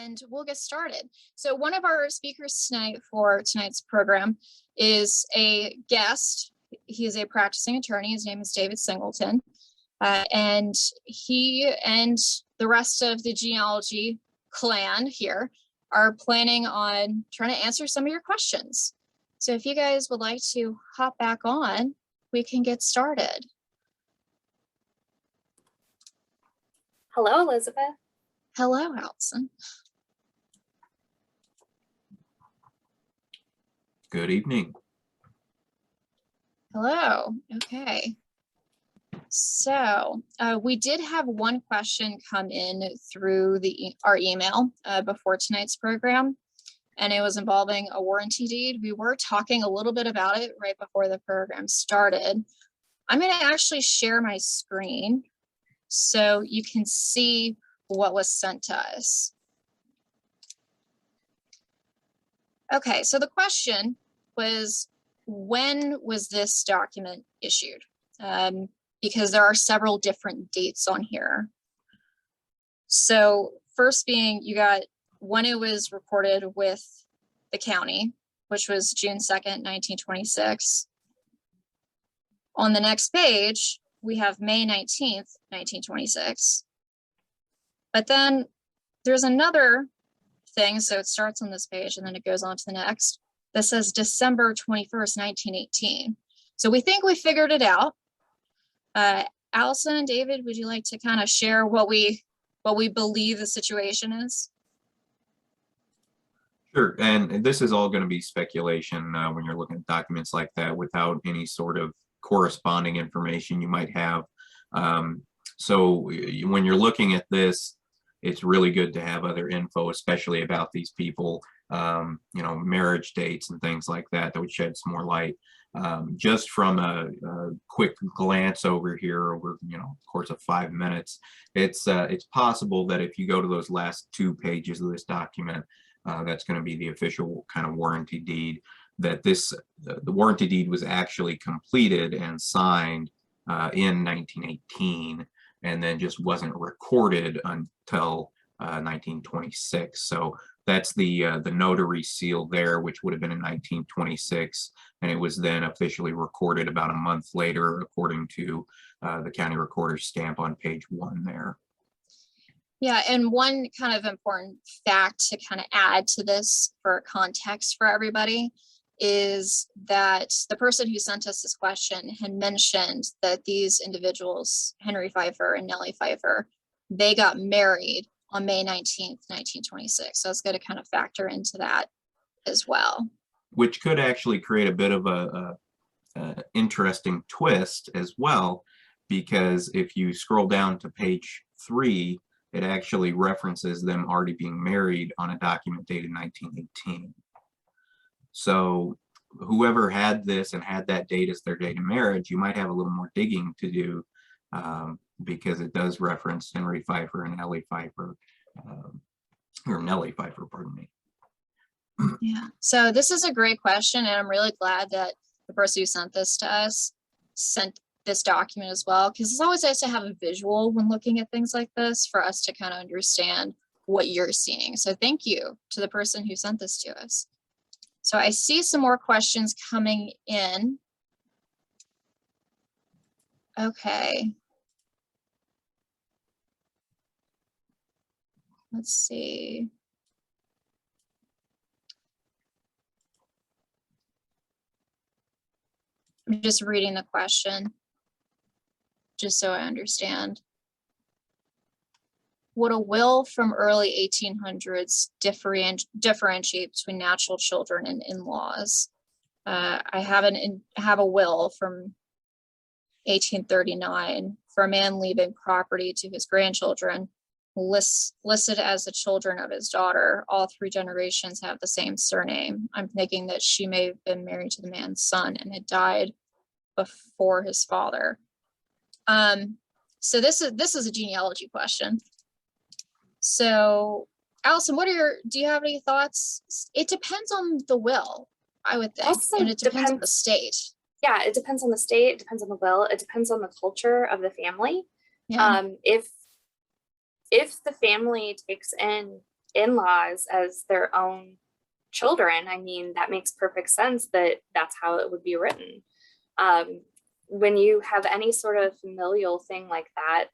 and we'll get started. So one of our speakers tonight for tonight's program is a guest. He is a practicing attorney. His name is David Singleton. And he and the rest of the genealogy clan here are planning on trying to answer some of your questions. So if you guys would like to hop back on, we can get started. Hello, Elizabeth. Hello, Allison. Good evening. Hello. Okay. So we did have one question come in through our email before tonight's program, and it was involving a warranty deed. We were talking a little bit about it right before the program started. I'm going to actually share my screen so you can see what was sent to us. Okay, so the question was, when was this document issued? Because there are several different dates on here. So first being, you got when it was recorded with the county, which was June 2nd, 1926. On the next page, we have May 19th, 1926. But then there's another thing, so it starts on this page and then it goes on to the next, that says December 21st, 1918. So we think we figured it out. Allison and David, would you like to kind of share what we believe the situation is? Sure, and this is all going to be speculation when you're looking at documents like that without any sort of corresponding information you might have. So when you're looking at this, it's really good to have other info, especially about these people, you know, marriage dates and things like that, that would shed some more light. Just from a quick glance over here, over, you know, course of 5 minutes, it's possible that if you go to those last 2 pages of this document, that's going to be the official kind of warranty deed, that the warranty deed was actually completed and signed in 1918, and then just wasn't recorded until 1926. So that's the notary seal there, which would have been in 1926, and it was then officially recorded about a month later, according to the county recorder's stamp on page 1 there. Yeah, and one kind of important fact to kind of add to this for context for everybody is that the person who sent us this question had mentioned that these individuals, Henry Pfeiffer and Nellie Pfeiffer, they got married on May 19th, 1926. So it's going to kind of factor into that as well. Which could actually create a bit of a interesting twist as well, because if you scroll down to page 3, it actually references them already being married on a document dated 1918. So whoever had this and had that date as their date of marriage, you might have a little more digging to do, because it does reference Henry Pfeiffer and Nellie Pfeiffer, or Nellie Pfeiffer, pardon me. Yeah, so this is a great question, and I'm really glad that the person who sent this to us sent this document as well, because it's always nice to have a visual when looking at things like this for us to kind of understand what you're seeing. So thank you to the person who sent this to us. So I see some more questions coming in. Okay. Let's see. I'm just reading the question, just so I understand. Would a will from early 1800s differentiate between natural children and in-laws? I have a will from 1839 for a man leaving property to his grandchildren, listed as the children of his daughter. All 3 generations have the same surname. I'm thinking that she may have been married to the man's son and had died before his father. So this is a genealogy question. So Allison, do you have any thoughts? It depends on the will, I would think, Also and it depends on the state. Yeah, it depends on the state, it depends on the will, it depends on the culture of the family. Yeah. If the family takes in in-laws as their own children, I mean, that makes perfect sense that that's how it would be written. When you have any sort of familial thing like that,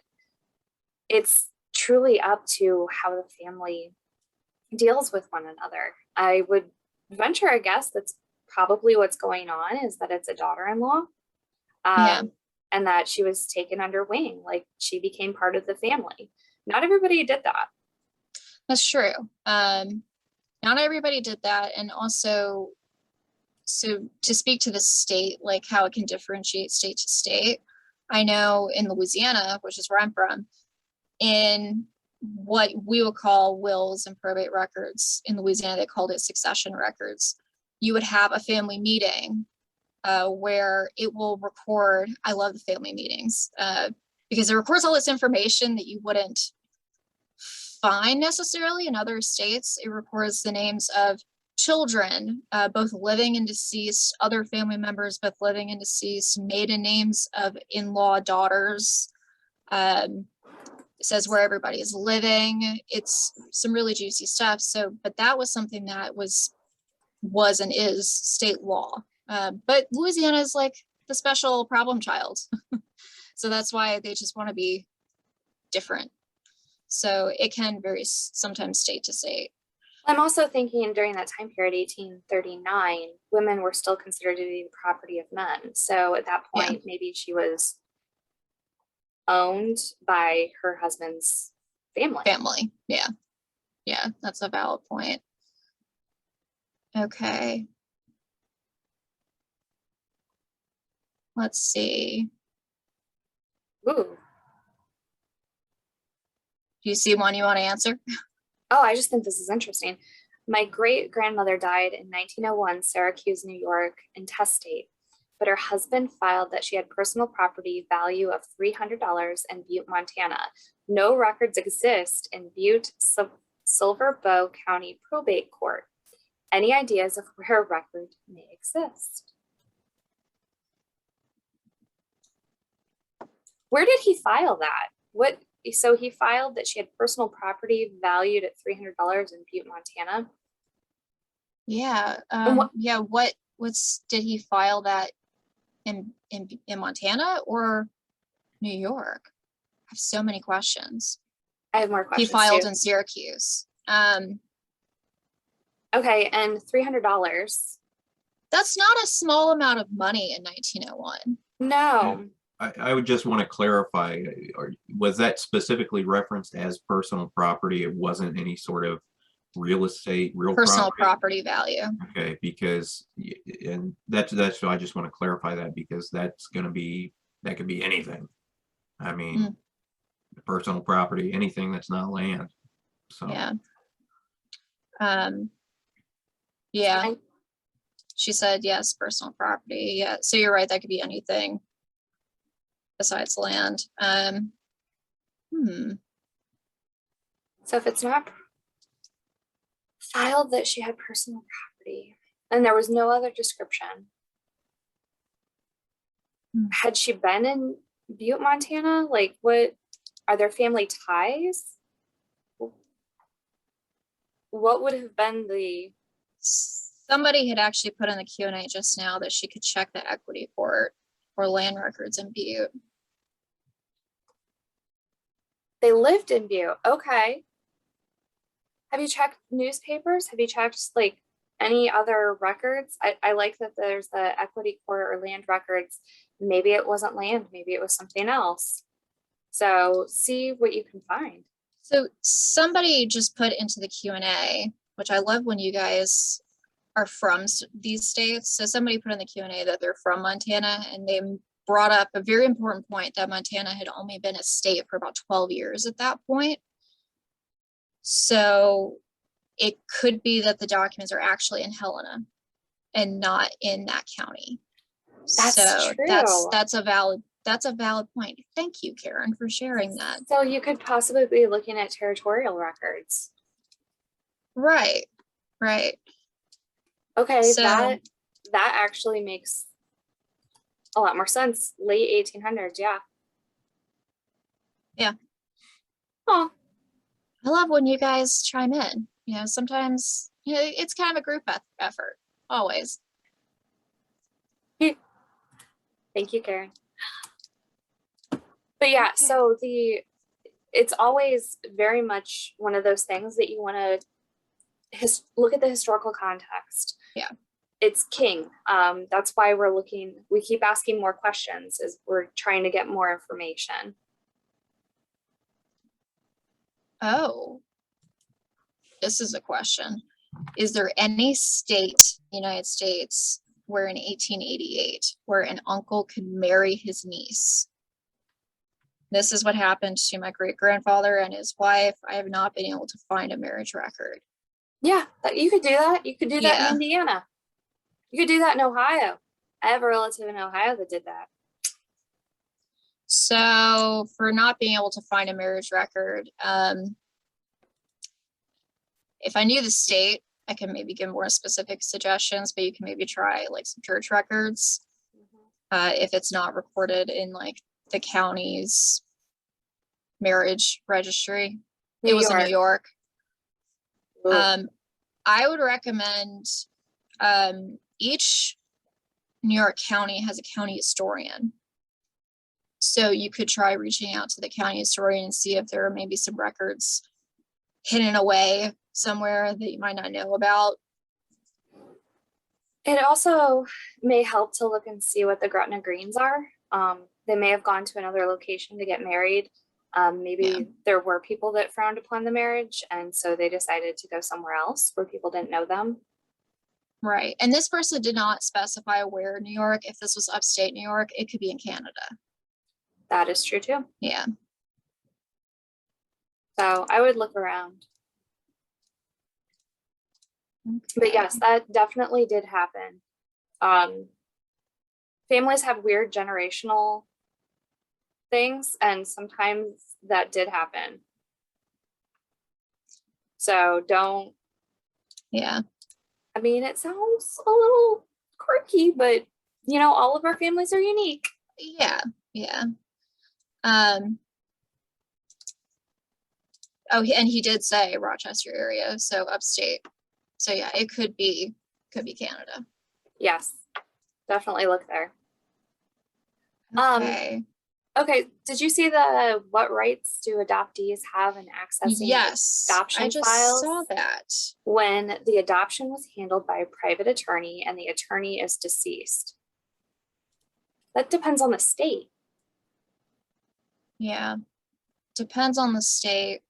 it's truly up to how the family deals with one another. I would venture a guess that's probably what's going on, is that it's a daughter-in-law, Yeah. and that she was taken under wing, like she became part of the family. Not everybody did that. That's true. Not everybody did that. And also, so to speak to the state, like how it can differentiate state to state, I know in Louisiana, which is where I'm from, in what we would call wills and probate records in Louisiana, they called it succession records. You would have a family meeting where it will record, I love the family meetings, because it records all this information that you wouldn't find necessarily in other states. It records the names of children, both living and deceased, other family members, both living and deceased, maiden names of in-law daughters. It says where everybody is living. It's some really juicy stuff. So, but that was something that was and is state law. But Louisiana is like the special problem child. So that's why they just want to be different. So it can vary sometimes state to state. I'm also thinking during that time period, 1839, women were still considered to be the property of men. So at that point, maybe she was owned by her husband's family. Yeah. Yeah, that's a valid point. Okay. Let's see. Ooh. Do you see one you want to answer? Oh, I just think this is interesting. My great grandmother died in 1901, Syracuse, New York, intestate, but her husband filed that she had personal property value of $300 in Butte, Montana. No records exist in Butte, Silver Bow County Probate Court. Any ideas of where a record may exist? Where did he file that? So he filed that she had personal property valued at $300 in Butte, Montana. Yeah. Did he file that in Montana or New York? I have so many questions. I have more questions. He filed too. in Syracuse. Okay, and $300. That's not a small amount of money in 1901. No. I would just want to clarify, was that specifically referenced as personal property? It wasn't any sort of real estate, Personal property value. Okay, because, and that's why I just want to clarify that, because that could be anything. I mean, personal property, anything that's not land. So yeah. Yeah. She said yes, personal property. Yeah. So you're right, that could be anything besides land. So if it's not filed that she had personal property and there was no other description, had she been in Butte, Montana? Like, what are their family ties? What would have been the... Somebody had actually put in the Q&A just now that she could check the equity court or land records in Butte. They lived in Butte. Okay. Have you checked newspapers? Have you checked like any other records? I like that there's the equity court or land records. Maybe it wasn't land, maybe it was something else. So see what you can find. So somebody just put into the Q&A, which I love when you guys are from these states. So somebody put in the Q&A that they're from Montana, and they brought up a very important point that Montana had only been a state for about 12 years at that point. So it could be that the documents are actually in Helena and not in that county. That's true. That's a valid point. Thank you, Karen, for sharing that. So you could possibly be looking at territorial records. Right. Okay, So, that actually makes a lot more sense. Late 1800s, yeah. Yeah. Oh. I love when you guys chime in. Sometimes, it's kind of a group effort, always. Thank you, Karen. But yeah, Okay. so it's always very much one of those things that you want to look at the historical context. Yeah. It's king. That's why we keep asking more questions, is we're trying to get more information. Oh, this is a question. Is there any state in the United States where in 1888 where an uncle could marry his niece? This is what happened to my great-grandfather and his wife. I have not been able to find a marriage record. Yeah, you could do that. You could do that Yeah. in Indiana. You could do that in Ohio. I have a relative in Ohio that did that. So for not being able to find a marriage record, if I knew the state, I could maybe give more specific suggestions, but you can maybe try like some church records. If it's not recorded in like the county's marriage registry. It was in New York. Ooh. I would recommend each New York county has a county historian. So you could try reaching out to the county historian and see if there are maybe some records hidden away somewhere that you might not know about. It also may help to look and see what the Gretna Greens are. They may have gone to another location to get married. Maybe there were people that frowned upon the marriage, and so they decided to go somewhere else where people didn't know them. Right. And this person did not specify where in New York. If this was upstate New York, it could be in Canada. That is true too. Yeah. So I would look around. Okay. But yes, that definitely did happen. Families have weird generational things, and sometimes that did happen. So don't. Yeah. I mean, it sounds a little quirky, but all of our families are unique. Yeah. Yeah. Oh, and he did say Rochester area, so upstate. So yeah, it could be Canada. Yes, definitely look there. Okay. Okay, did you see what rights do adoptees have in accessing adoption I just files? saw that. When the adoption was handled by a private attorney and the attorney is deceased. That depends on the state. Yeah. Depends on the state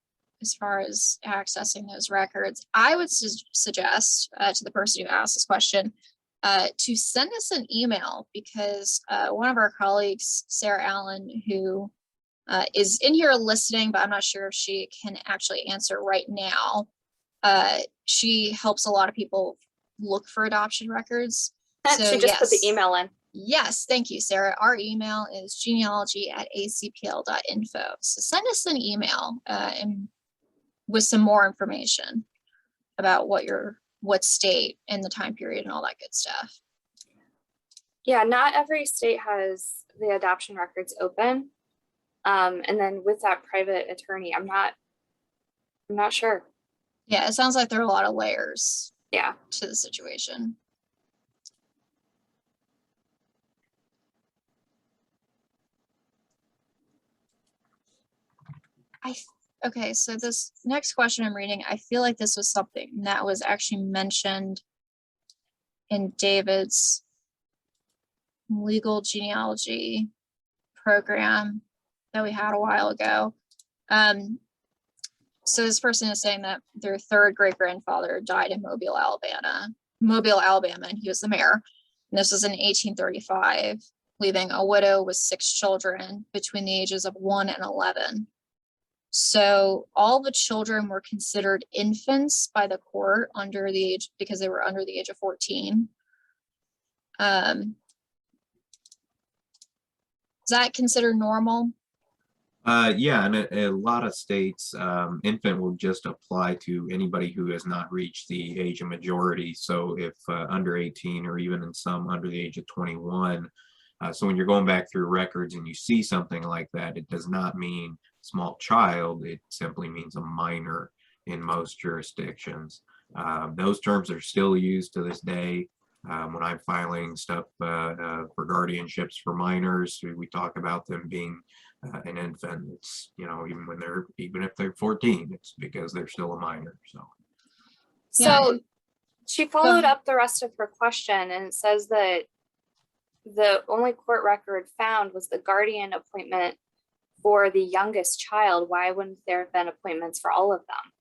as far as accessing those records. I would suggest to the person who asked this question to send us an email, because one of our colleagues, Sarah Allen, who is in here listening, but I'm not sure if she can actually answer right now. She helps a lot of people look for adoption records. So she just put the email in. Yes, thank you, Sarah. Our email is genealogy@acpl.info. So send us an email and with some more information about what state and the time period and all that good stuff. Yeah, not every state has the adoption records open. And then with that private attorney, I'm not sure. Yeah, it sounds like there are a lot of layers. Yeah. To the situation. Okay, so this next question I'm reading, I feel like this was something that was actually mentioned in David's legal genealogy program that we had a while ago. So this person is saying that their third great-grandfather died in Mobile, Alabama, and he was the mayor. And this was in 1835, leaving a widow with 6 children between the ages of 1 and 11. So all the children were considered infants by the court because they were under the age of 14. Is that considered normal? Yeah, in a lot of states, infant will just apply to anybody who has not reached the age of majority. So if under 18, or even in some under the age of 21. So when you're going back through records and you see something like that, it does not mean small child, it simply means a minor in most jurisdictions. Those terms are still used to this day. When I'm filing stuff for guardianships for minors, we talk about them being an infant. It's, you know, even if they're 14, it's because they're still a minor. So So Yeah. she followed up the rest of her question, and it says that the only court record found was the guardian appointment for the youngest child. Why wouldn't there have been appointments for all of them?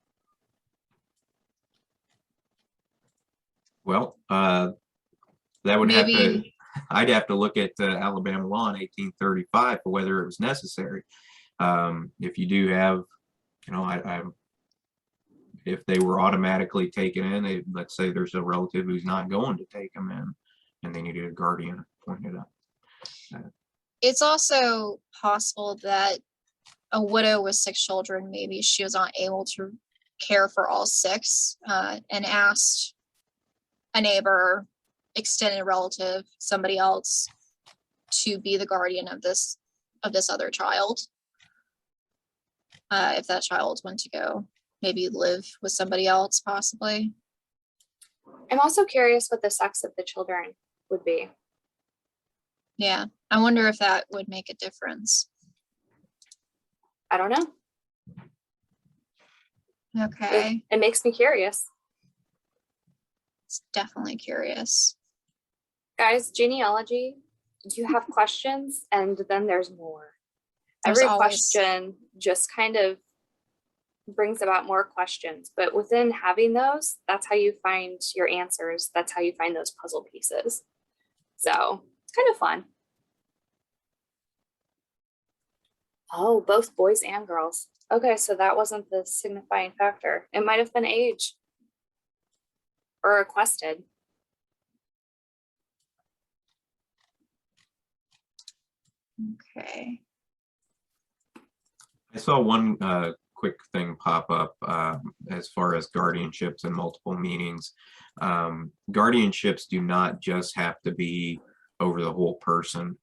well, that would have to, Maybe, I'd have to look at Alabama law in 1835 for whether it was necessary. If you do have, you know, if they were automatically taken in, let's say there's a relative who's not going to take them in and they needed a guardian appointed up. it's also possible that a widow with 6 children, maybe she was not able to care for all 6, and asked a neighbor, extended relative, somebody else to be the guardian of this other child. If that child went to go maybe live with somebody else, possibly. I'm also curious what the sex of the children would be. Yeah, I wonder if that would make a difference. I don't know. Okay, It makes me curious. it's definitely curious. Guys, genealogy, you have questions and then there's more. There's Every always- question just kind of brings about more questions, but within having those, that's how you find your answers. That's how you find those puzzle pieces. So it's kind of fun. Oh, both boys and girls. Okay, so that wasn't the signifying factor. It might have been age or requested. Okay. I saw one quick thing pop up as far as guardianships and multiple meanings. Guardianships do not just have to be over the whole person.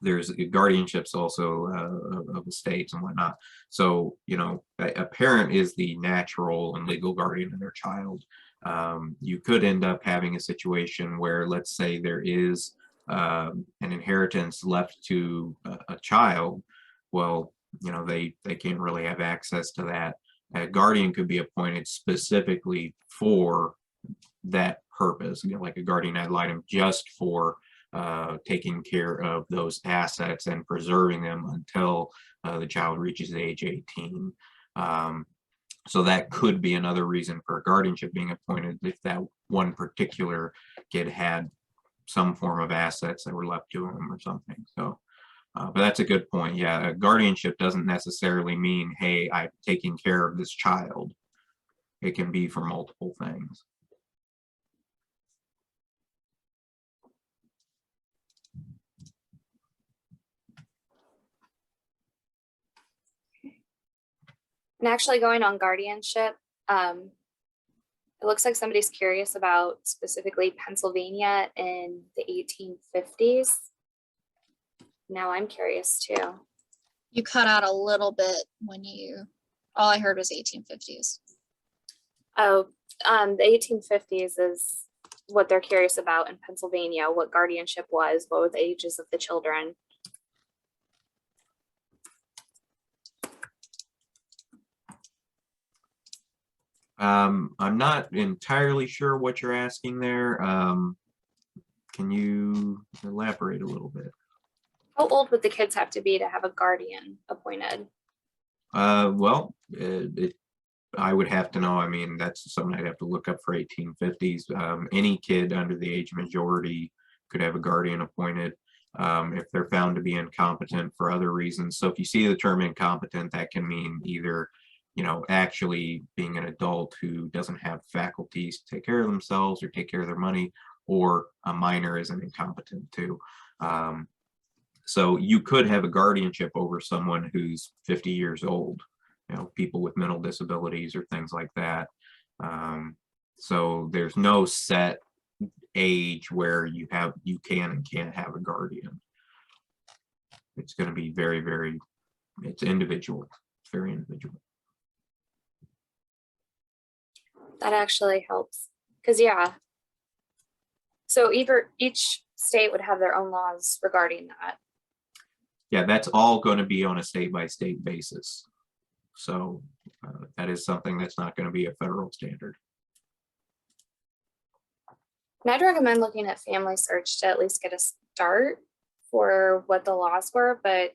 There's guardianships also of estates and whatnot. So, you know, a parent is the natural and legal guardian of their child. You could end up having a situation where, let's say, there is an inheritance left to a child. Well, you know, they can't really have access to that. A guardian could be appointed specifically for that purpose, you know, like a guardian ad litem, just for taking care of those assets and preserving them until the child reaches age 18. So that could be another reason for a guardianship being appointed, if that one particular kid had some form of assets that were left to him or something. So, but that's a good point. Yeah, a guardianship doesn't necessarily mean, hey, I'm taking care of this child. It can be for multiple things. And actually going on guardianship, it looks like somebody's curious about specifically Pennsylvania in the 1850s. Now I'm curious too. You cut out a little bit when all I heard was 1850s. Oh, the 1850s is what they're curious about in Pennsylvania, what guardianship was, what were the ages of the children. I'm not entirely sure what you're asking there. Can you elaborate a little bit? How old would the kids have to be to have a guardian appointed? Well, I would have to know. I mean, that's something I'd have to look up for 1850s. Any kid under the age majority could have a guardian appointed if they're found to be incompetent for other reasons. So if you see the term incompetent, that can mean either, you know, actually being an adult who doesn't have faculties to take care of themselves or take care of their money, or a minor is an incompetent too. So you could have a guardianship over someone who's 50 years old, you know, people with mental disabilities or things like that. So there's no set age where you can and can't have a guardian. It's going to be very, very It's individual. It's very individual. That actually helps. Because, yeah. So each state would have their own laws regarding that. Yeah, that's all going to be on a state-by-state basis. So that is something that's not going to be a federal standard. And I'd recommend looking at Family Search to at least get a start for what the laws were. But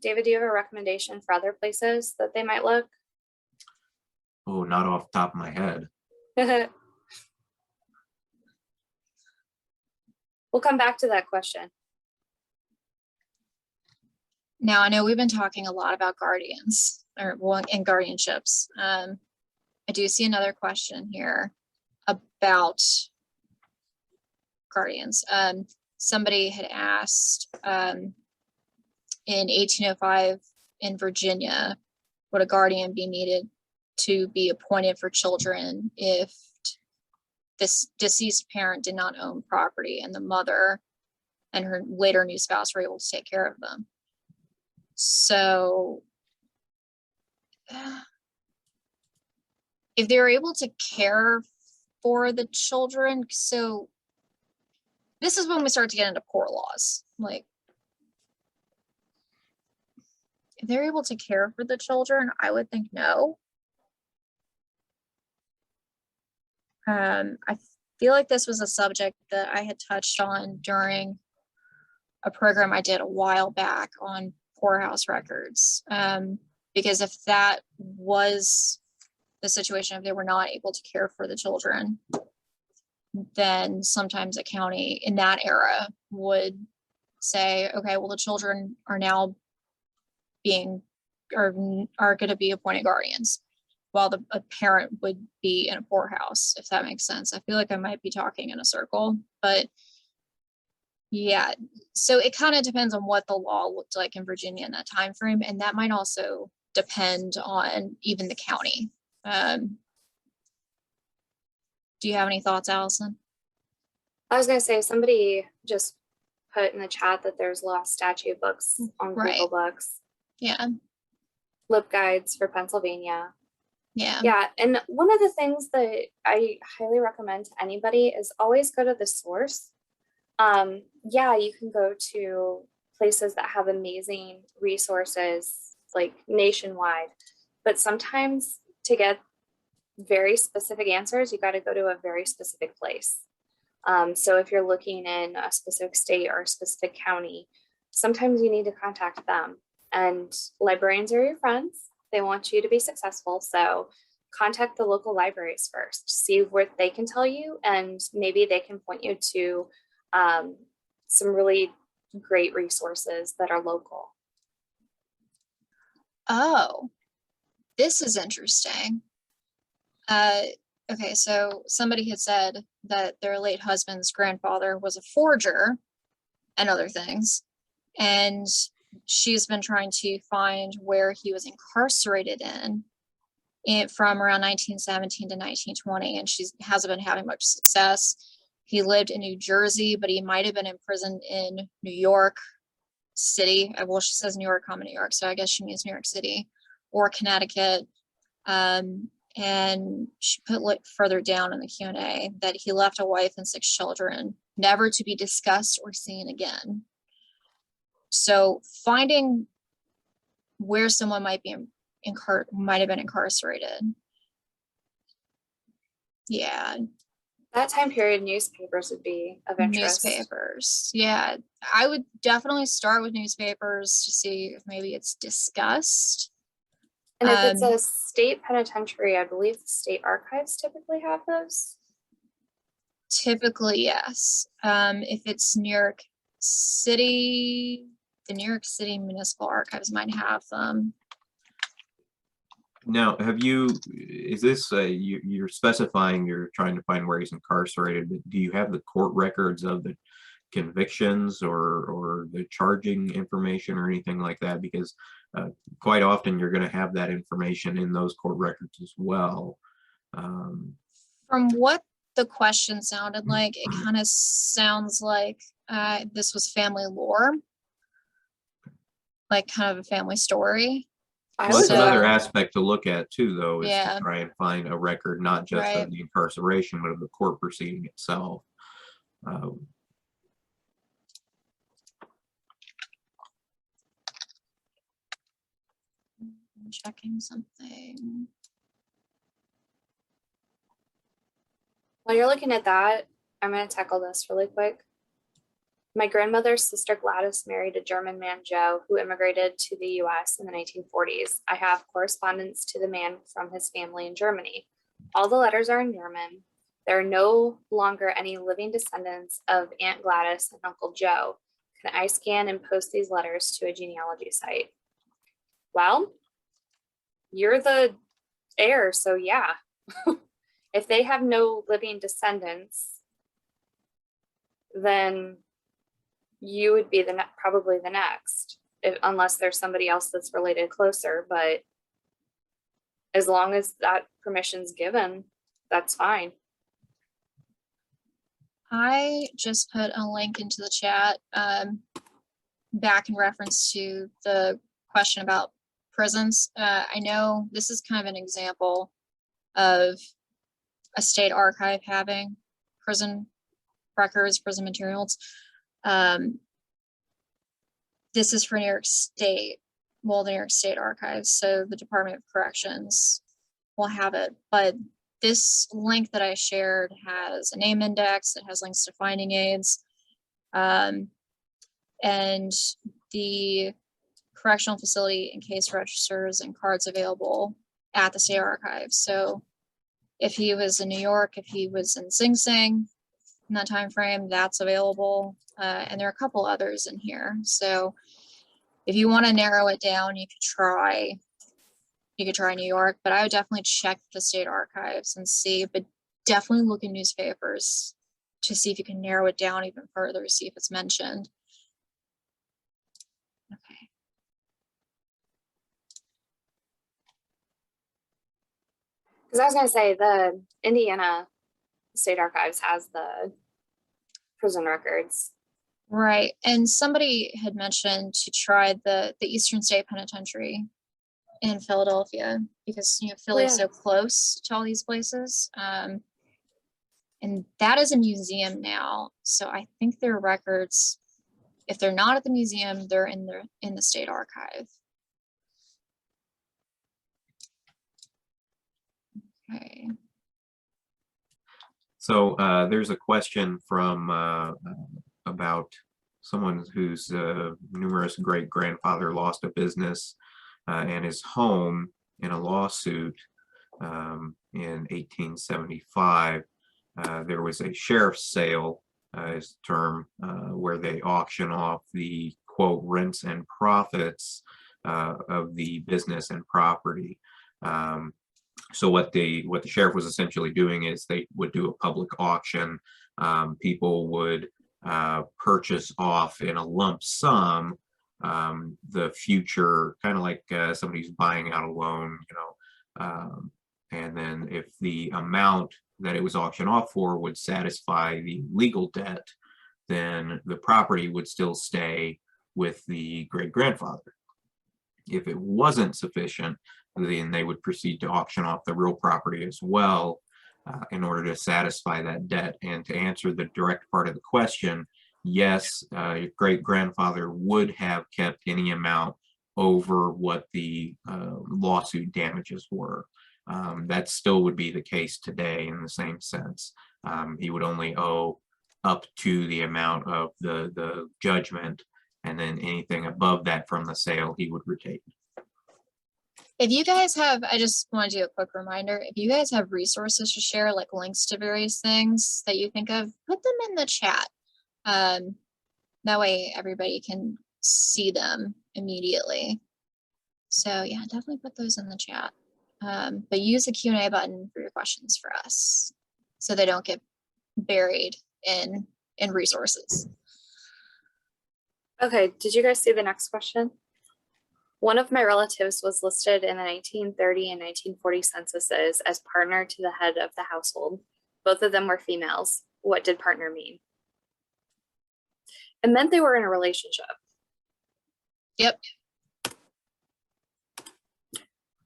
David, do you have a recommendation for other places that they might look? Oh, not off the top of my head. We'll come back to that question. Now, I know we've been talking a lot about guardians and guardianships. I do see another question here about guardians. Somebody had asked in 1805 in Virginia, would a guardian be needed to be appointed for children if this deceased parent did not own property and the mother and her later new spouse were able to take care of them? So if they're able to care for the children, so this is when we start to get into poor laws. Like, if they're able to care for the children, I would think no. I feel like this was a subject that I had touched on during a program I did a while back on poorhouse records. Because if that was the situation, if they were not able to care for the children, then sometimes a county in that era would say, okay, well, the children are now are going to be appointed guardians, while a parent would be in a poorhouse, if that makes sense. I feel like I might be talking in a circle, but yeah. So it kind of depends on what the law looked like in Virginia in that time frame, and that might also depend on even the county. Do you have any thoughts, Allison? I was going to say, somebody just put in the chat that there's lost statute books on Right. Google Books. Yeah. Lip guides for Pennsylvania. Yeah. Yeah. And one of the things that I highly recommend to anybody is always go to the source. Yeah, you can go to places that have amazing resources, like nationwide, but sometimes to get very specific answers, you got to go to a very specific place. So if you're looking in a specific state or a specific county, sometimes you need to contact them. And librarians are your friends. They want you to be successful. So contact the local libraries first, see what they can tell you, and maybe they can point you to some really great resources that are local. Oh, this is interesting. Okay, so somebody had said that their late husband's grandfather was a forger and other things, and she's been trying to find where he was incarcerated from around 1917 to 1920, and she hasn't been having much success. He lived in New Jersey, but he might have been imprisoned in New York City. Well, she says New York, New York, so I guess she means New York City or Connecticut. And she put further down in the Q&A that he left a wife and 6 children, never to be discussed or seen again. So finding where someone might have been incarcerated. Yeah. That time period, newspapers would be of interest. Newspapers. Yeah. I would definitely start with newspapers to see if maybe it's discussed. And if it's a state penitentiary, I believe the state archives typically have those. Typically, yes. If it's New York City, the New York City Municipal Archives might have them. Now, is this, you're specifying you're trying to find where he's incarcerated, but do you have the court records of the convictions or the charging information or anything like that? Because quite often you're going to have that information in those court records as well. From what the question sounded like, it kind of sounds like this was family lore. like kind of a family story. I Well, that's would, another aspect to look at too, though, is Yeah. to try and find a record, not just Right. of the incarceration, but of the court proceeding itself. I'm checking something. while you're looking at that, I'm going to tackle this really quick. My grandmother's sister Gladys married a German man, Joe, who immigrated to the US in the 1940s. I have correspondence to the man from his family in Germany. All the letters are in German. There are no longer any living descendants of Aunt Gladys and Uncle Joe. Can I scan and post these letters to a genealogy site? Well, you're the heir, so yeah. If they have no living descendants, then you would be probably the next, unless there's somebody else that's related closer. But as long as that permission's given, that's fine. I just put a link into the chat back in reference to the question about prisons. I know this is kind of an example of a state archive having prison records, prison materials. This is for New York State, well, the New York State Archives, so the Department of Corrections will have it. But this link that I shared has a name index, it has links to finding aids, and the correctional facility and case registers and cards available at the State Archives. So if he was in New York, if he was in Sing Sing in that time frame, that's available. And there are a couple others in here. So if you want to narrow it down, you could try New York, but I would definitely check the state archives and see, but definitely look in newspapers to see if you can narrow it down even further, see if it's mentioned. Okay. Because I was going to say the Indiana State Archives has the prison records. Right. And somebody had mentioned to try the Eastern State Penitentiary in Philadelphia because, you know, Philly's so close to all these places. And that is a museum now. So I think their records, if they're not at the museum, they're in the state archive. Okay. So there's a question from about someone whose numerous great-grandfather lost a business and his home in a lawsuit in 1875. There was a sheriff's sale, is the term, where they auction off the, quote, rents and profits of the business and property. So what the sheriff was essentially doing is they would do a public auction. People would purchase off in a lump sum the future, kind of like somebody's buying out a loan, you know, and then if the amount that it was auctioned off for would satisfy the legal debt, then the property would still stay with the great-grandfather. If it wasn't sufficient, then they would proceed to auction off the real property as well in order to satisfy that debt. And to answer the direct part of the question, yes, your great-grandfather would have kept any amount over what the lawsuit damages were. That still would be the case today in the same sense. He would only owe up to the amount of the judgment, and then anything above that from the sale he would retain. If you guys have, I just want to do a quick reminder, if you guys have resources to share, like links to various things that you think of, put them in the chat. That way everybody can see them immediately. So yeah, definitely put those in the chat. But use the Q&A button for your questions for us so they don't get buried in resources. Okay, did you guys see the next question? One of my relatives was listed in the 1930 and 1940 censuses as partner to the head of the household. Both of them were females. What did partner mean? It meant they were in a relationship. Yep.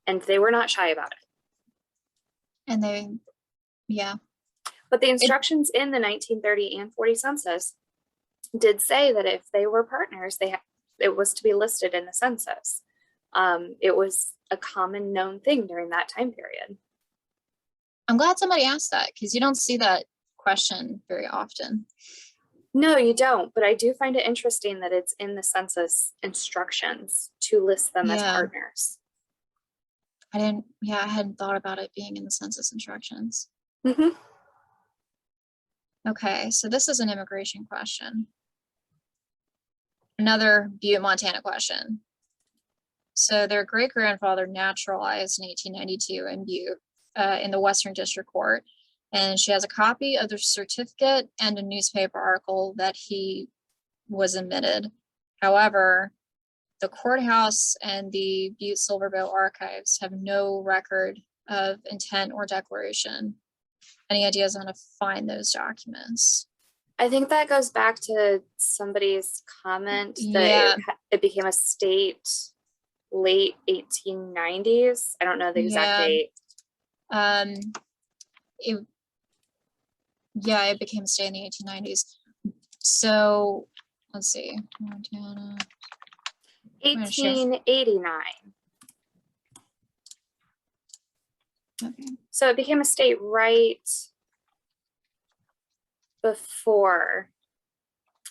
And they were not shy about it. And they, yeah, But the instructions in the 1930 and 40 census did say that if they were partners, it was to be listed in the census. It was a common known thing during that time period. I'm glad somebody asked that, because you don't see that question very often. No, you don't, but I do find it interesting that it's in the census instructions to list them as Yeah. partners. I hadn't thought about it being in the census instructions. Mm-hmm. Okay, so this is an immigration question. Another Butte, Montana question. So their great-grandfather naturalized in 1892 in Butte, in the Western District Court. And she has a copy of the certificate and a newspaper article that he was admitted. However, the courthouse and the Butte Silverboat archives have no record of intent or declaration. Any ideas on how to find those documents? I think that goes back to somebody's comment that it became a state late 1890s. I don't know the exact date. It became a state in the 1890s. So let's see, Montana. 1889. Okay. So it became a state right before.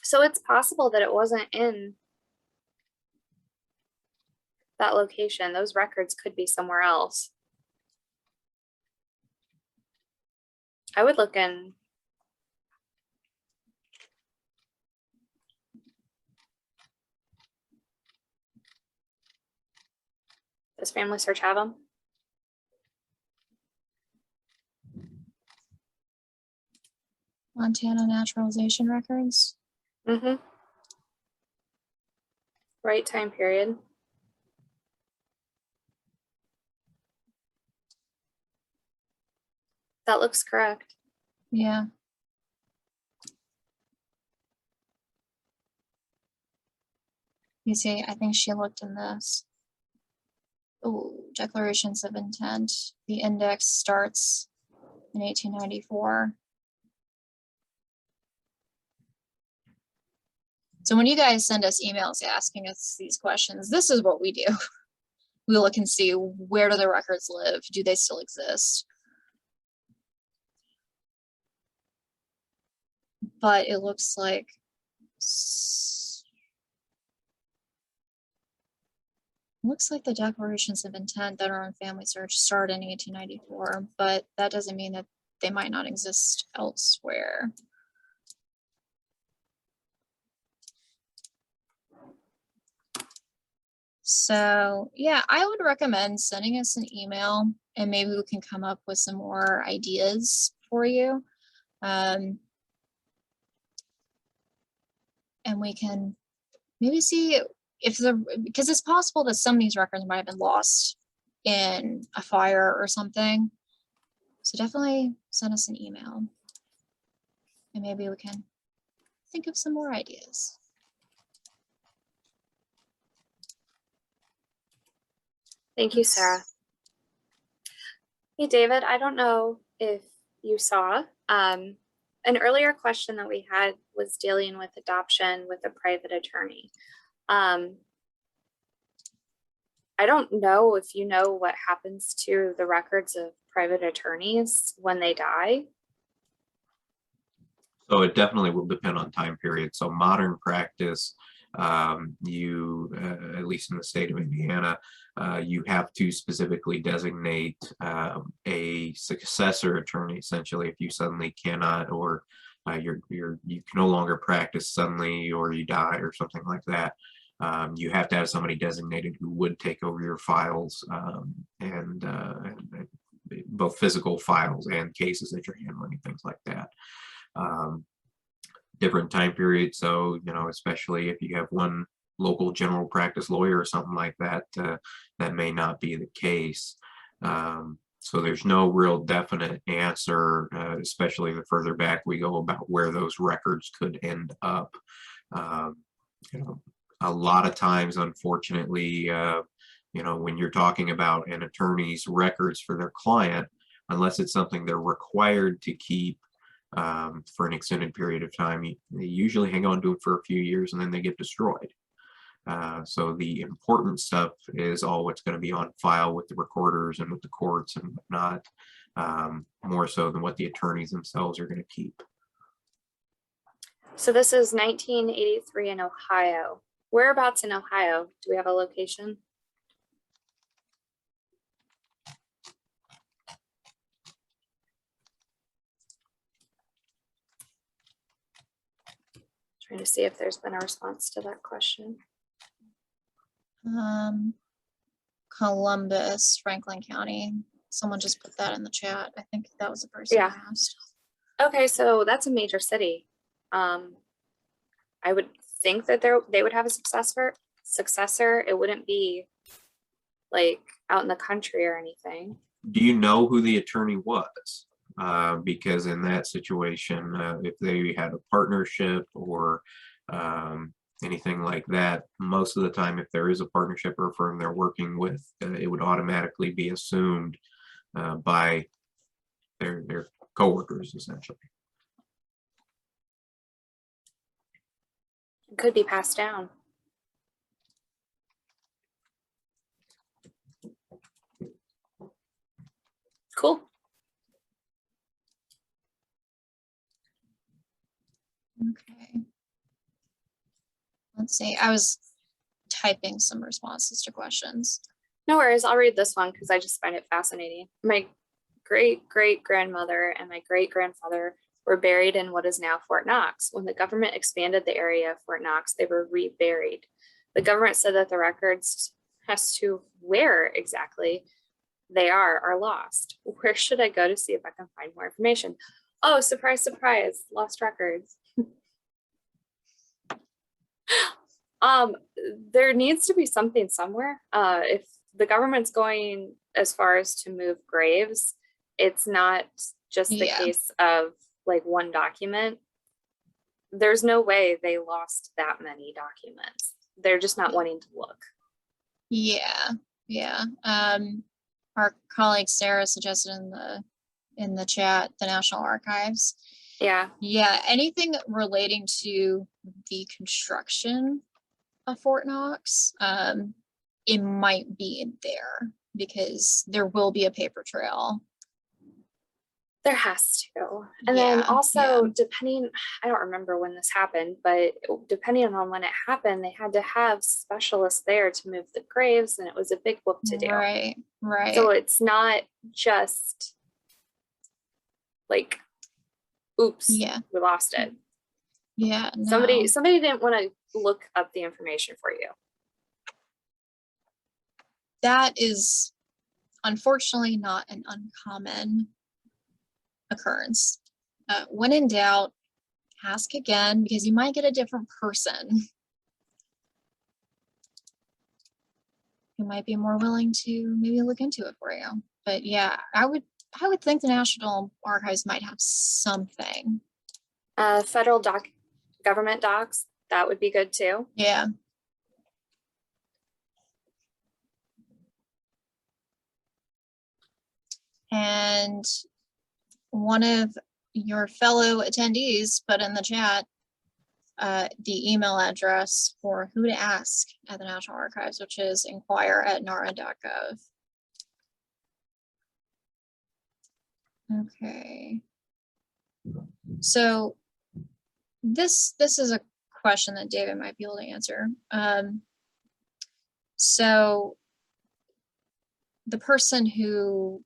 So it's possible that it wasn't in that location. Those records could be somewhere else. I would look in. Does Family Search have them? Montana naturalization records. Mm-hmm. Right time period. That looks correct. Yeah. You see, I think she looked in this. Oh, declarations of intent. The index starts in 1894. So when you guys send us emails asking us these questions, this is what we do. We look and see, where do the records live? Do they still exist? But it looks like the declarations of intent that are on Family Search start in 1894, but that doesn't mean that they might not exist elsewhere. So yeah, I would recommend sending us an email, and maybe we can come up with some more ideas for you. And we can maybe see if because it's possible that some of these records might have been lost in a fire or something. So definitely send us an email, and maybe we can think of some more ideas. Thank you, Sarah. Hey, David, I don't know if you saw, an earlier question that we had was dealing with adoption with a private attorney. I don't know if you know what happens to the records of private attorneys when they die. So it definitely will depend on time period. So modern practice, you, at least in the state of Indiana, you have to specifically designate a successor attorney. Essentially, if you suddenly cannot, or you can no longer practice suddenly, or you die, or something like that, you have to have somebody designated who would take over your files, and both physical files and cases that you're handling, and things like that. Different time periods, so especially if you have one local general practice lawyer or something like that, that may not be the case. So there's no real definite answer, especially the further back we go, about where those records could end up. A lot of times, unfortunately, when you're talking about an attorney's records for their client, unless it's something they're required to keep for an extended period of time, they usually hang on to it for a few years and then they get destroyed. So the important stuff is all what's going to be on file with the recorders and with the courts and whatnot, more so than what the attorneys themselves are going to keep. So this is 1983 in Ohio. Whereabouts in Ohio? Do we have a location? Trying to see if there's been a response to that question. Columbus, Franklin County. Someone just put that in the chat. I think that was the person who asked. Okay, so that's a major city. I would think that they would have a successor. It wouldn't be like out in the country or anything. Do you know who the attorney was? Because in that situation, if they had a partnership or anything like that, most of the time, if there is a partnership or a firm they're working with, it would automatically be assumed by their coworkers, essentially. It could be passed down. Cool. Okay. Let's see. I was typing some responses to questions. No worries. I'll read this one because I just find it fascinating. My great-great-grandmother and my great-grandfather were buried in what is now Fort Knox. When the government expanded the area of Fort Knox, they were reburied. The government said that the records as to where exactly they are lost. Where should I go to see if I can find more information? Oh, surprise, surprise, lost records. There needs to be something somewhere. If the government's going as far as to move graves, it's not just the case of like one document. There's no way they lost that many documents. They're just not wanting to look. Yeah. Our colleague Sarah suggested in the chat the National Archives. Yeah. Anything relating to the construction of Fort Knox, it might be in there because there will be a paper trail. There has to. And then also depending, I don't remember when this happened, but depending on when it happened, they had to have specialists there to move the graves, and it was a big whoop to do. Right. So it's not just like, oops, we lost it. Yeah. Somebody didn't want to look up the information for you. That is unfortunately not an uncommon occurrence. When in doubt, ask again because you might get a different person who might be more willing to maybe look into it for you. But yeah, I would think the National Archives might have something. Federal government docs, that would be good too. Yeah. And one of your fellow attendees put in the chat the email address for who to ask at the National Archives, which is inquire@nara.gov. Okay. So this is a question that David might be able to answer. So the person who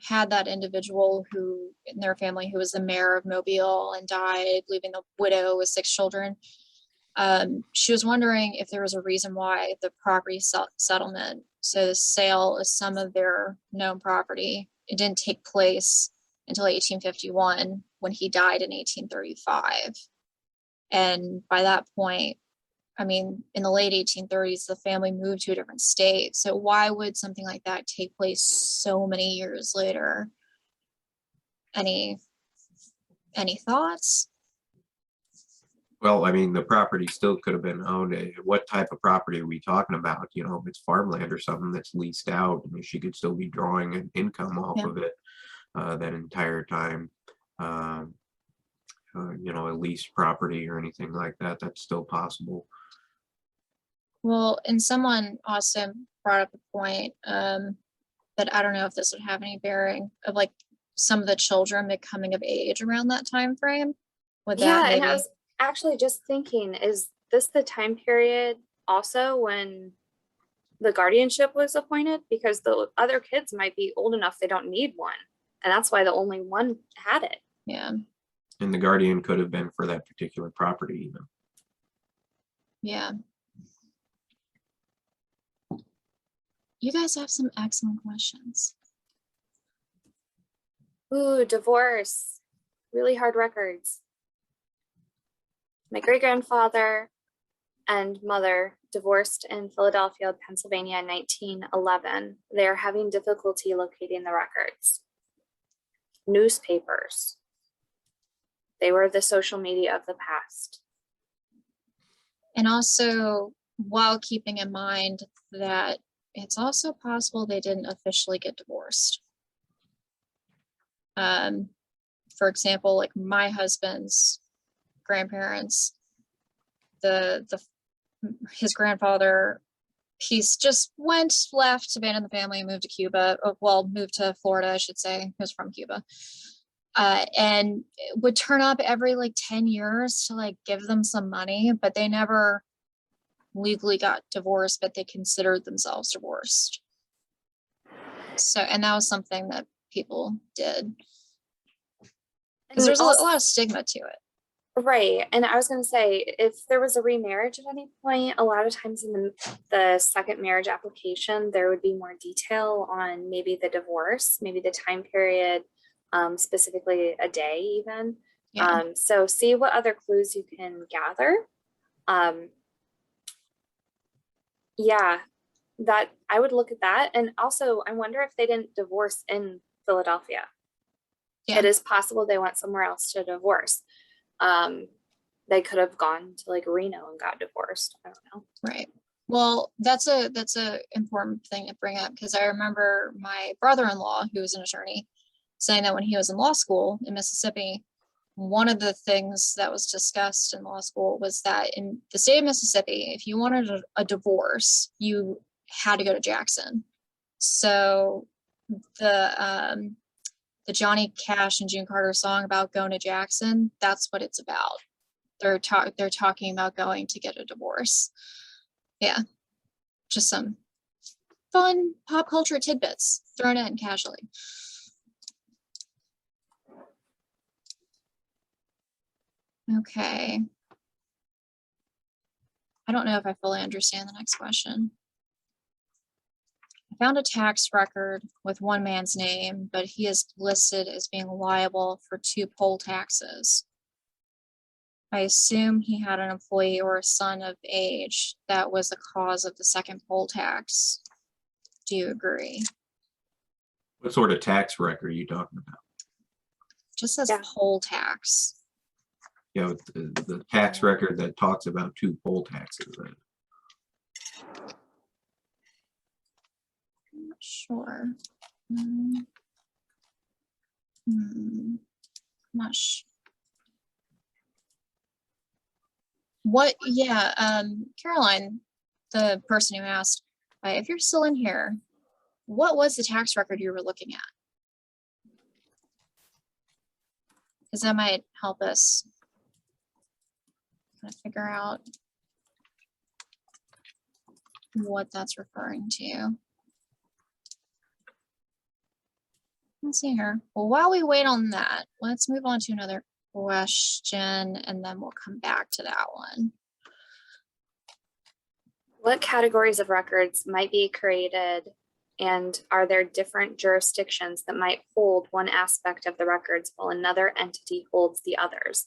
had that individual who in their family who was the mayor of Mobile and died, leaving the widow with 6 children. She was wondering if there was a reason why the property settlement, so the sale of some of their known property, it didn't take place until 1851 when he died in 1835. And by that point, I mean, in the late 1830s, the family moved to a different state. So why would something like that take place so many years later? Any thoughts? Well, I mean, the property still could have been owned. What type of property are we talking about? You know, if it's farmland or something that's leased out, I mean, she could still be drawing an income off Yeah. of it that entire time. Um, you know, a leased property or anything like that, that's still possible. Well, and someone also brought up a point that I don't know if this would have any bearing of like some of the children becoming of age around that time frame. Would that Yeah, maybe? and I was actually just thinking, is this the time period also when the guardianship was appointed? Because the other kids might be old enough they don't need one, and that's why the only one had it. Yeah. And the guardian could have been for that particular property even. Yeah. You guys have some excellent questions. Ooh, divorce, really hard records. My great-grandfather and mother divorced in Philadelphia, Pennsylvania in 1911. They're having difficulty locating the records. Newspapers. They were the social media of the past. And also, while keeping in mind that it's also possible they didn't officially get divorced. For example, like my husband's grandparents, his grandfather, he's just left, abandoned the family, and moved to Cuba. Well, moved to Florida, I should say. He was from Cuba. And would turn up every like 10 years to like give them some money, but they never legally got divorced, but they considered themselves divorced. So, and that was something that people did. Because there's a lot of stigma to it. Right. And I was going to say, if there was a remarriage at any point, a lot of times in the second marriage application, there would be more detail on maybe the divorce, maybe the time period, specifically a day even. Yeah. So see what other clues you can gather. Yeah, that I would look at that. And also, I wonder if they didn't divorce in Philadelphia. Yeah. It is possible they went somewhere else to divorce. They could have gone to like Reno and got divorced. I don't know. Right. Well, that's a important thing to bring up, because I remember my brother-in-law, who was an attorney, saying that when he was in law school in Mississippi, one of the things that was discussed in law school was that in the state of Mississippi, if you wanted a divorce, you had to go to Jackson. So the Johnny Cash and June Carter song about going to Jackson, that's what it's about. They're talking about going to get a divorce. Yeah, just some fun pop culture tidbits thrown in casually. Okay. I don't know if I fully understand the next question. I found a tax record with one man's name, but he is listed as being liable for 2 poll taxes. I assume he had an employee or a son of age that was the cause of the second poll tax. Do you agree? What sort of tax record are you talking about? Just says Yeah. poll tax. You know, the tax record that talks about 2 poll taxes. I'm not sure. Not sure. What? Yeah, Caroline, the person who asked, if you're still in here, what was the tax record you were looking at? Because that might help us kind of figure out what that's referring to. Let's see here. Well, while we wait on that, let's move on to another question, and then we'll come back to that one. What categories of records might be created, and are there different jurisdictions that might hold one aspect of the records while another entity holds the others?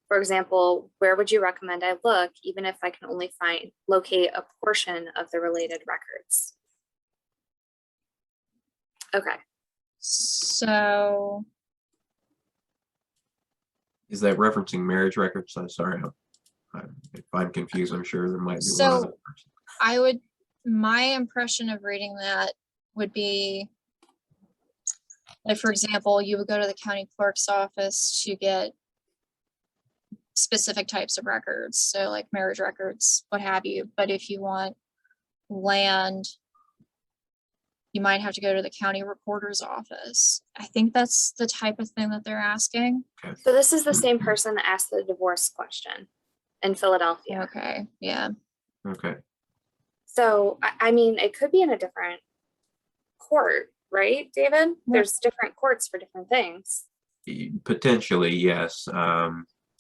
For example, where would you recommend I look, even if I can only locate a portion of the related records? Okay. So Is that referencing marriage records? I'm sorry. If I'm confused, I'm sure there might be one So other person. my impression of reading that would be, like, for example, you would go to the county clerk's office to get specific types of records, so like marriage records, what have you. But if you want land, you might have to go to the county recorder's office. I think that's the type of thing that they're asking. So this is the same person that asked the divorce question in Philadelphia. Okay, yeah. Okay. So, I mean, it could be in a different court, right, David? There's different courts for different things. Potentially, yes.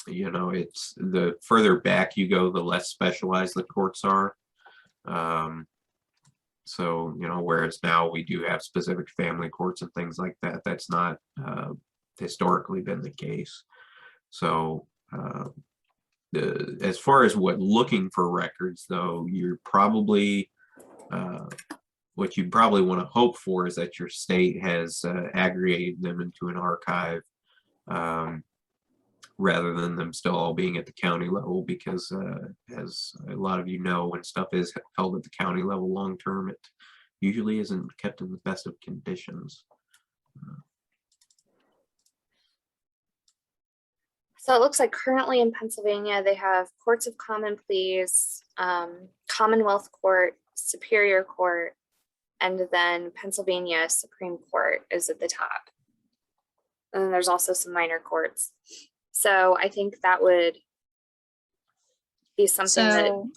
You know, it's the further back you go, the less specialized the courts are. So, you know, whereas now we do have specific family courts and things like that, that's not historically been the case. So, as far as what looking for records, though, you're probably what you probably want to hope for is that your state has aggregated them into an archive, rather than them still all being at the county level, because as a lot of you know, when stuff is held at the county level long term, it usually isn't kept in the best of conditions. So it looks like currently in Pennsylvania, they have courts of common pleas, Commonwealth Court, Superior Court, and then Pennsylvania Supreme Court is at the top. And then there's also some minor courts. So I think that would be something that So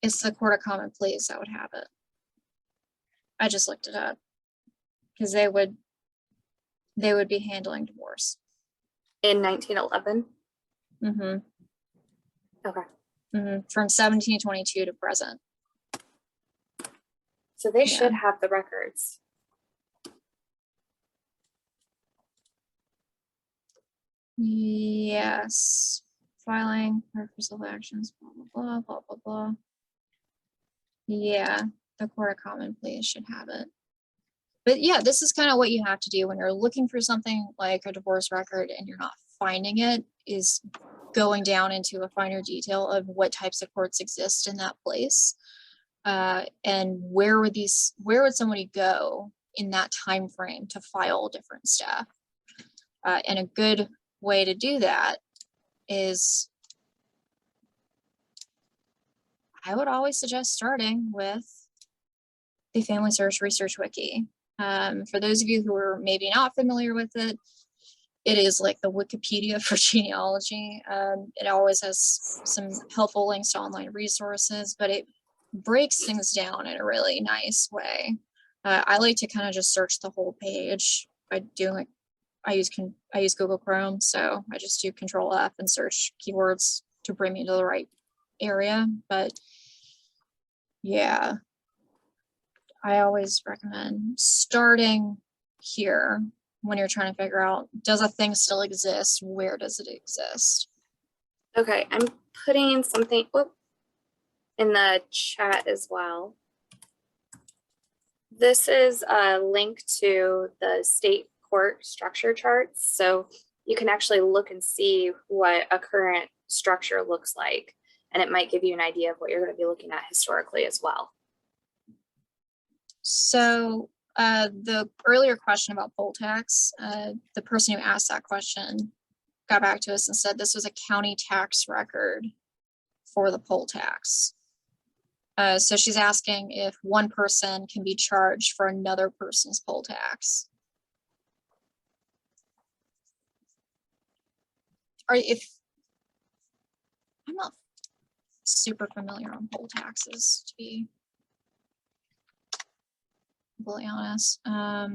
it's the Court of Common Pleas that would have it. I just looked it up because they would be handling divorce. in 1911. Mm-hmm. Okay. Mm-hmm. From 1722 to present. So they Yeah. should have the records. Yes. Filing, purpose of actions, blah, blah, blah, blah, blah, blah. Yeah, the Court of Common Pleas should have it. But yeah, this is kind of what you have to do when you're looking for something like a divorce record and you're not finding it, is going down into a finer detail of what types of courts exist in that place. And where would somebody go in that time frame to file different stuff? And a good way to do that is, I would always suggest starting with the Family Search Research Wiki. For those of you who are maybe not familiar with it, it is like the Wikipedia for genealogy. It always has some helpful links to online resources, but it breaks things down in a really nice way. I like to kind of just search the whole page by doing, I use Google Chrome, so I just do Control F and search keywords to bring me to the right area. But yeah, I always recommend starting here when you're trying to figure out, does a thing still exist? Where does it exist? Okay, I'm putting something in the chat as well. This is a link to the state court structure charts. So you can actually look and see what a current structure looks like. And it might give you an idea of what you're going to be looking at historically as well. So the earlier question about poll tax, the person who asked that question got back to us and said this was a county tax record for the poll tax. So she's asking if one person can be charged for another person's poll tax. Or if, I'm not super familiar on poll taxes, to be completely honest. I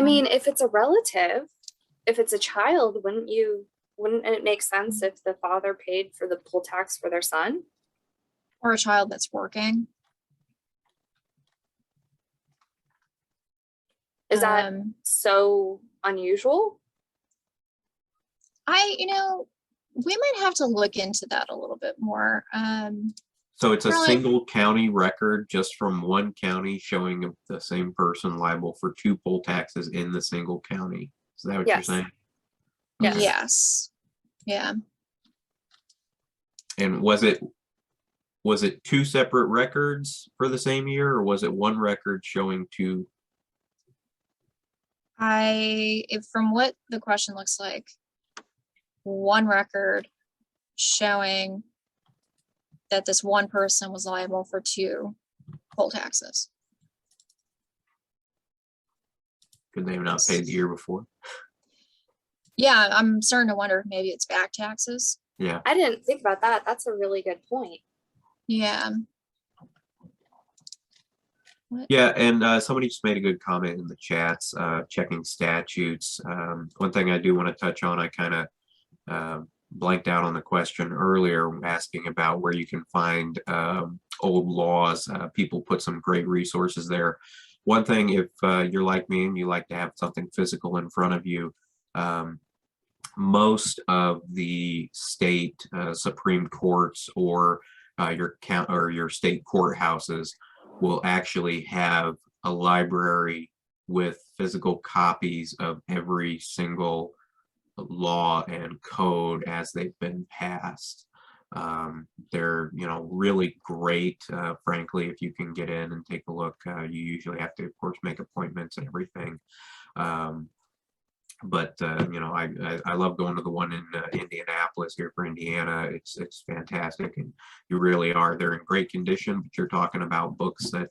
mean, if it's a relative, if it's a child, wouldn't it make sense if the father paid for the poll tax for their son? Or a child that's working. Is that so unusual? We might have to look into that a little bit more. So it's a Really? single county record just from one county showing the same person liable for two poll taxes in the single county. Is that what you're Yes. saying? Yes. Yes. Yeah. And was it two separate records for the same year, or was it one record showing two? From what the question looks like, one record showing that this one person was liable for 2 poll taxes. Could they have not paid the year before? Yeah, I'm starting to wonder if maybe it's back taxes. Yeah. I didn't think about that. That's a really good point. Yeah. Yeah, and somebody just made a good comment in the chats, checking statutes. One thing I do want to touch on, I kind of blanked out on the question earlier, asking about where you can find old laws. People put some great resources there. One thing, if you're like me and you like to have something physical in front of you, most of the state Supreme Courts or your state courthouses will actually have a library with physical copies of every single law and code as they've been passed. They're really great. Frankly, if you can get in and take a look, you usually have to, of course, make appointments and everything. But I love going to the one in Indianapolis here for Indiana. It's fantastic, and you really are. They're in great condition, but you're talking about books that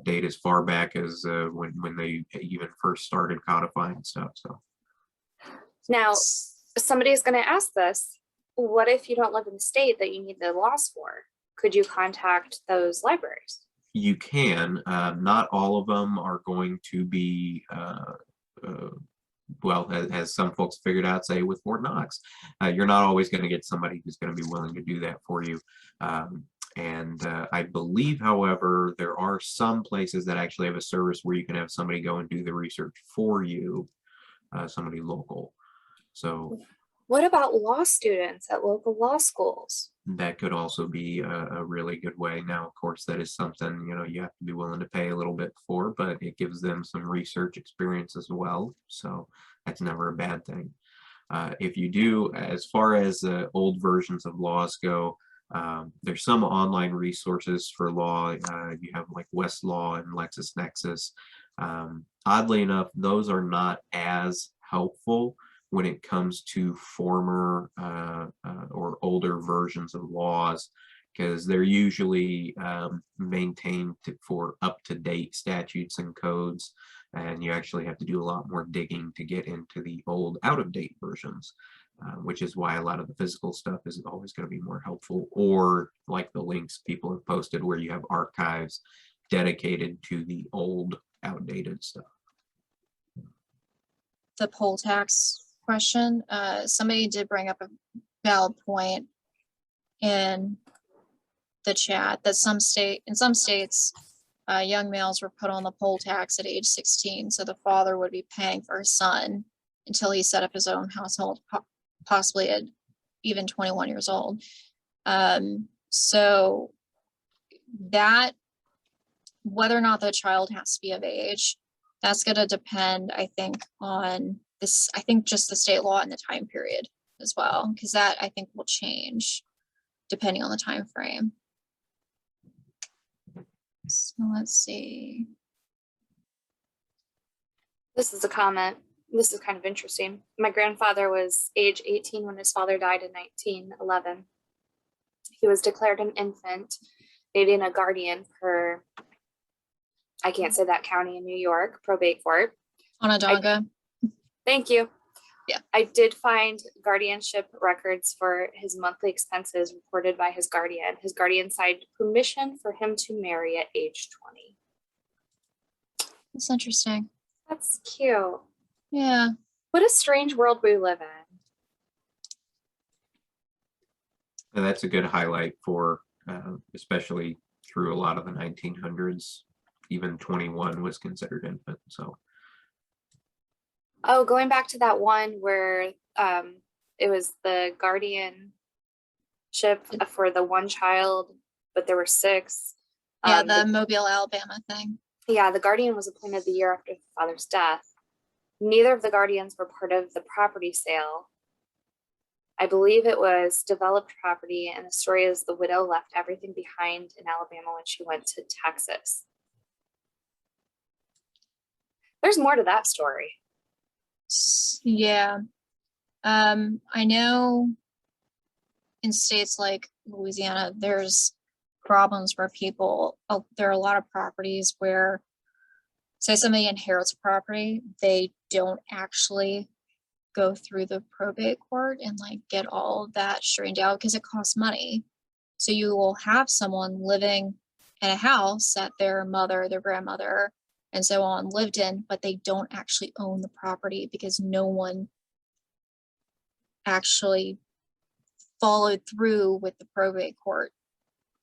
date as far back as when they even first started codifying stuff. So now somebody is going to ask this: what if you don't live in the state that you need the laws for? Could you contact those libraries? You can. Not all of them are going to be. Well, as some folks figured out, say with Fort Knox, you're not always going to get somebody who's going to be willing to do that for you. And I believe, however, there are some places that actually have a service where you can have somebody go and do the research for you, somebody local. So what about law students at local law schools? That could also be a really good way. Now, of course, that is something, you have to be willing to pay a little bit for, but it gives them some research experience as well. So that's never a bad thing. If you do, as far as old versions of laws go, there's some online resources for law. You have like Westlaw and LexisNexis. Oddly enough, those are not as helpful when it comes to former or older versions of laws, because they're usually maintained for up-to-date statutes and codes, and you actually have to do a lot more digging to get into the old, out-of-date versions, which is why a lot of the physical stuff is always going to be more helpful, or like the links people have posted where you have archives dedicated to the old, outdated stuff. The poll tax question, somebody did bring up a valid point in the chat that in some states young males were put on the poll tax at age 16, so the father would be paying for his son until he set up his own household, possibly at even 21 years old. So that, whether or not the child has to be of age, that's going to depend, I think, on this, I think just the state law and the time period as well, because that I think will change depending on the time frame. So let's see. This is a comment. This is kind of interesting. My grandfather was age 18 when his father died in 1911. He was declared an infant, needing a guardian per, I can't say that county in New York, probate court. Onondaga. Thank you. Yeah. I did find guardianship records for his monthly expenses reported by his guardian. His guardian signed permission for him to marry at age 20. That's interesting. That's cute. Yeah. What a strange world we live in. And that's a good highlight for, especially through a lot of the 1900s, even 21 was considered infant. So. Oh, going back to that one where it was the guardianship for the one child, but there were 6. Yeah, the Mobile, Alabama thing. Yeah, the guardian was appointed the year after the father's death. Neither of the guardians were part of the property sale, I believe it was developed property, and the story is the widow left everything behind in Alabama when she went to Texas. There's more to that story. Yeah. I know in states like Louisiana, there's problems where people, there are a lot of properties where, say somebody inherits a property, they don't actually go through the probate court and like get all of that straightened out because it costs money. So you will have someone living in a house that their mother, their grandmother, and so on lived in, but they don't actually own the property because no one actually followed through with the probate court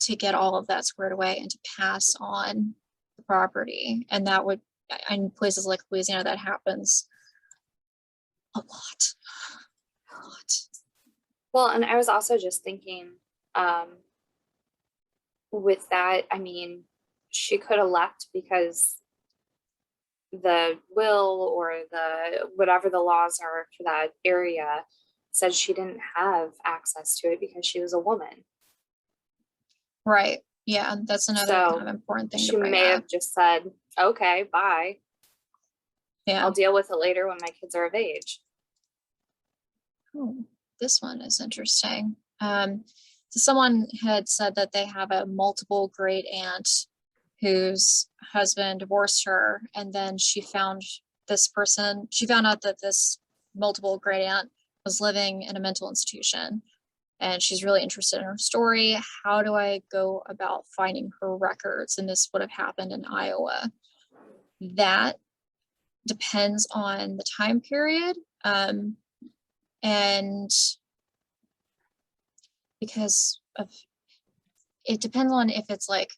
to get all of that squared away and to pass on the property. And that would, in places like Louisiana, that happens a lot. Well, and I was also just thinking, with that, I mean, she could have left because the will or the whatever the laws are for that area said she didn't have access to it because she was a woman. Right. Yeah, that's another So kind of important thing she to bring may up. have just said, okay, bye. Yeah. I'll deal with it later when my kids are of age. Oh, this one is interesting. So someone had said that they have a multiple great aunt whose husband divorced her, and then she found out that this multiple great aunt was living in a mental institution, and she's really interested in her story. How do I go about finding her records? And this would have happened in Iowa. That depends on the time period. And because of, it depends on if it's like,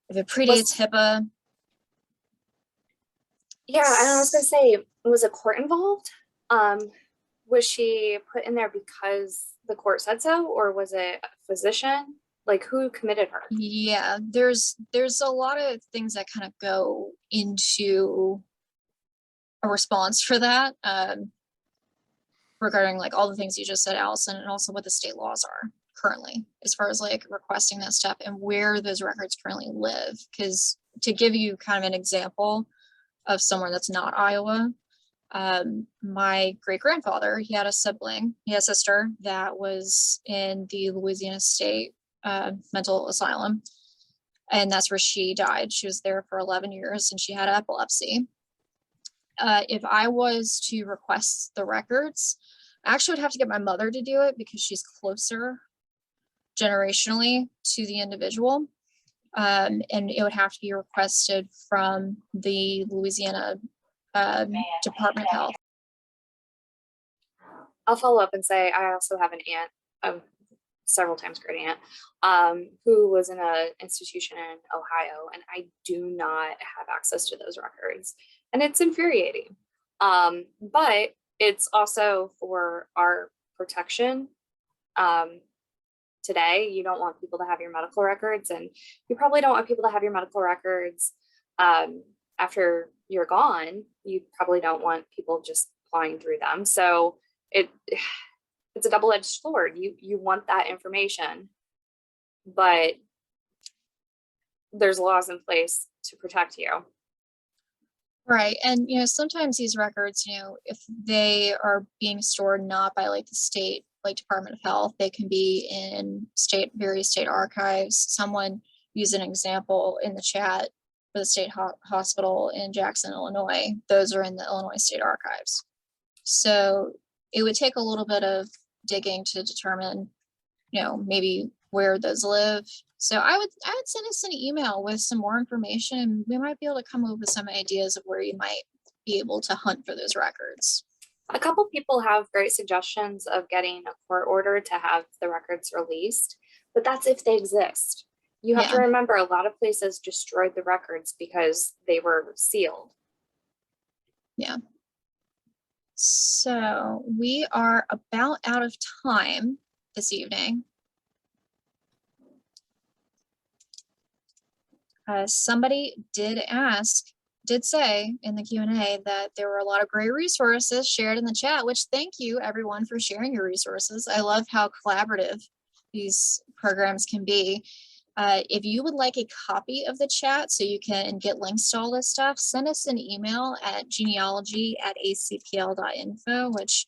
if it predates HIPAA. Yeah, I was gonna say, was a court involved? Was she put in there because the court said so, or was it a physician? Like, who committed her? Yeah, there's a lot of things that kind of go into a response for that, regarding like all the things you just said, Allison, and also what the state laws are currently as far as like requesting that stuff and where those records currently live. Because to give you kind of an example of somewhere that's not Iowa, my great grandfather, he had a sister that was in the Louisiana State mental asylum, and that's where she died. She was there for 11 years and she had epilepsy. If I was to request the records, I actually would have to get my mother to do it because she's closer generationally to the individual. And it would have to be requested from the Louisiana Department of Health. I'll follow up and say I also have an aunt, several times great aunt, who was in an institution in Ohio, and I do not have access to those records, and it's infuriating. But it's also for our protection. Today, you don't want people to have your medical records, and you probably don't want people to have your medical records after you're gone. You probably don't want people just flying through them. So it's a double-edged sword. You want that information, but there's laws in place to protect you. Right. And, sometimes these records, if they are being stored not by like the state, like Department of Health, they can be in various state archives. Someone used an example in the chat for the state hospital in Jackson, Illinois. Those are in the Illinois State Archives. So it would take a little bit of digging to determine, maybe where those live. So I would send us an email with some more information, and we might be able to come up with some ideas of where you might be able to hunt for those records. A couple people have great suggestions of getting a court order to have the records released, but that's if they exist. You have to remember, a lot of places destroyed the records because they were sealed. Yeah. So we are about out of time this evening. Somebody did ask did say in the Q&A that there were a lot of great resources shared in the chat, which thank you everyone for sharing your resources. I love how collaborative these programs can be. If you would like a copy of the chat so you can get links to all this stuff, send us an email at genealogy@acpl.info, which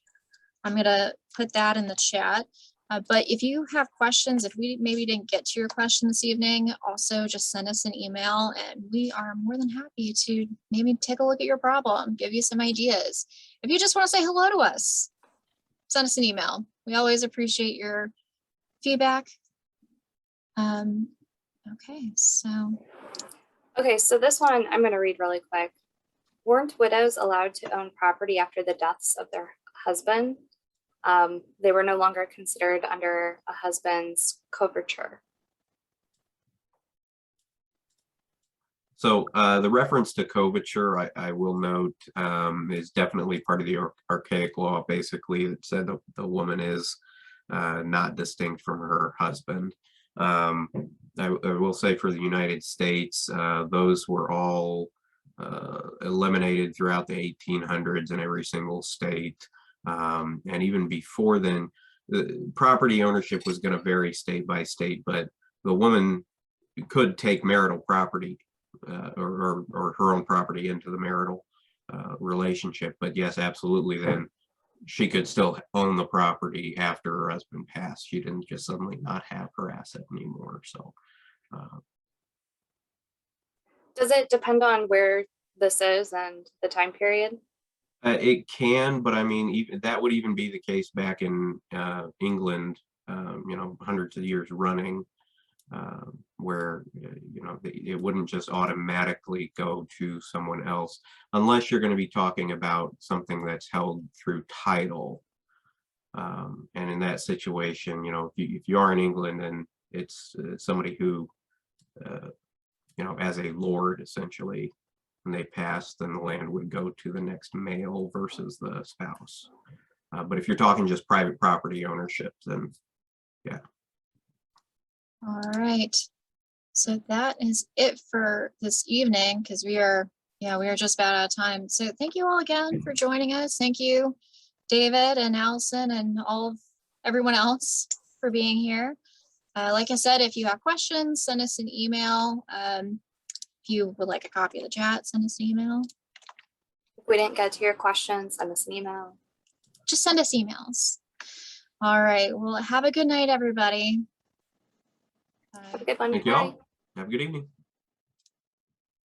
I'm going to put that in the chat. But if you have questions, if we maybe didn't get to your question this evening, also just send us an email and we are more than happy to maybe take a look at your problem, give you some ideas. If you just want to say hello to us, send us an email. We always appreciate your feedback. Okay, so. Okay, so this one I'm going to read really quick. Weren't widows allowed to own property after the deaths of their husband? They were no longer considered under a husband's coverture. So the reference to coverture, I will note, is definitely part of the archaic law. Basically, it said the woman is not distinct from her husband. I will say for the United States, those were all eliminated throughout the 1800s in every single state. And even before then, the property ownership was going to vary state by state, but the woman could take marital property or her own property into the marital relationship. But yes, absolutely, then she could still own the property after her husband passed. She didn't just suddenly not have her asset anymore. So does it depend on where this is and the time period? it can, but I mean, even that would even be the case back in England, hundreds of years running, where it wouldn't just automatically go to someone else unless you're going to be talking about something that's held through title. And in that situation, if you are in England and it's somebody who, as a lord, essentially, when they pass, then the land would go to the next male versus the spouse. But if you're talking just private property ownership, then yeah. All right. So that is it for this evening because we are just about out of time. So thank you all again for joining us. Thank you, David and Allison and everyone else for being here. Like I said, if you have questions, send us an email. If you would like a copy of the chat, send us an email. If we didn't get to your questions, send us an email. Just send us emails. All right. Well, have a good night, everybody. Have a good one. Thank you all. Have a good evening.